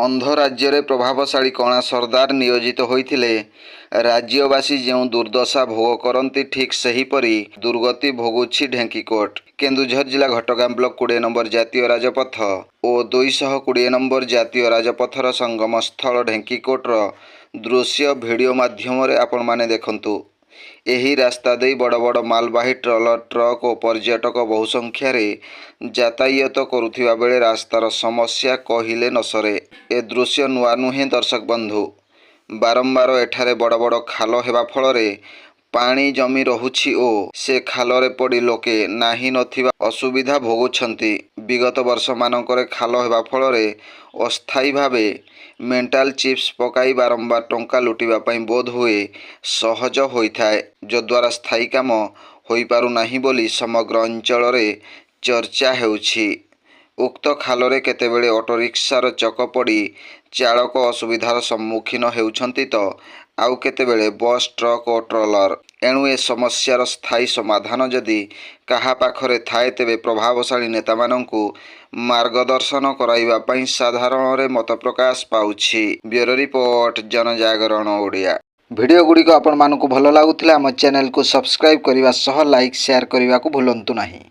ଅନ୍ଧ ରାଜ୍ୟରେ ପ୍ରଭାବଶାଳୀ କଣା ସରଦାର ନିୟୋଜିତ ହୋଇଥିଲେ ରାଜ୍ୟବାସୀ ଯେଉଁ ଦୁର୍ଦ୍ଦଶା ଭୋଗ କରନ୍ତି ଠିକ୍ ସେହିପରି ଦୁର୍ଗତି ଭୋଗୁଛି ଢେଙ୍କିକୋଟ। କେନ୍ଦୁଝର ଜିଲ୍ଲା ଘଟଗାଁ ବ୍ଲକ 20 ନମ୍ବର ଜାତୀୟ ରାଜପଥ ଓ 220 ନମ୍ବର ଜାତୀୟ ରାଜପଥର ସଙ୍ଗମସ୍ଥଳ ଢେଙ୍କିକୋଟର ଦୃଶ୍ୟ ଭିଡ଼ିଓ ମାଧ୍ୟମରେ ଆପଣମାନେ ଦେଖନ୍ତୁ। ଏହି ରାସ୍ତା ଦେଇ ବଡ଼ ବଡ଼ ମାଲବାହୀ ଟ୍ରଲର ଟ୍ରକ୍ ଓ ପର୍ଯ୍ୟଟକ ବହୁ ସଂଖ୍ୟାରେ ଯାତାୟାତ କରୁଥିବା ବେଳେ ରାସ୍ତାର ସମସ୍ୟା କହିଲେ ନ ସରେ। ଏ ଦୃଶ୍ୟ ନୂଆ ନୁହେଁ ଦର୍ଶକ ବନ୍ଧୁ। ବାରମ୍ବାର ଏଠାରେ ବଡ଼ ବଡ଼ ଖାଲ ହେବା ଫଳରେ ପାଣି ଜମି ରହୁଛି ଓ ସେ ଖାଲରେ ପଡ଼ି ଲୋକେ ନାହିଁ ନଥିବା ଅସୁବିଧା ଭୋଗୁଛନ୍ତି। ବିଗତ ବର୍ଷମାନଙ୍କରେ ଖାଲ ହେବା ଫଳରେ ଅସ୍ଥାୟୀ ଭାବେ ମେଟାଲ ଚିପ୍ସ ପକାଇ ବାରମ୍ବାର ଟଙ୍କା ଲୁଟିବା ପାଇଁ ବୋଧହୁଏ ସହଜ ହୋଇଥାଏ, ଯଦ୍ୱାରା ସ୍ଥାୟୀ କାମ ହୋଇପାରୁନାହିଁ ବୋଲି ସମଗ୍ର ଅଞ୍ଚଳରେ ଚର୍ଚ୍ଚା ହେଉଛି। ଉକ୍ତ ଖାଲରେ କେତେବେଳେ ଅଟୋରିକ୍ସାର ଚକ ପଡ଼ି ଚାଳକ ଅସୁବିଧାର ସମ୍ମୁଖୀନ ହେଉଛନ୍ତି ତ ଆଉ କେତେବେଳେ ବସ୍, ଟ୍ରକ୍ ଓ ଟ୍ରଲର। ଏଣୁ ଏ ସମସ୍ୟାର ସ୍ଥାୟୀ ସମାଧାନ ଯଦି କାହା ପାଖରେ ଥାଏ ତେବେ ପ୍ରଭାବଶାଳୀ ନେତାମାନଙ୍କୁ ମାର୍ଗଦର୍ଶନ କରାଇବା ପାଇଁ ସାଧାରଣରେ ମତ ପ୍ରକାଶ ପାଉଛି। ବ୍ୟୁରୋ ରିପୋର୍ଟ, ଜନଜାଗରଣ ଓଡ଼ିଆ। ଭିଡ଼ିଓ ଗୁଡ଼ିକ ଆପଣମାନଙ୍କୁ ଭଲ ଲାଗୁଥିଲେ ଆମ ଚ୍ୟାନେଲକୁ ସବସ୍କ୍ରାଇବ୍ କରିବା ସହ ଲାଇକ୍ ସେୟାର କରିବାକୁ ଭୁଲନ୍ତୁ ନାହିଁ।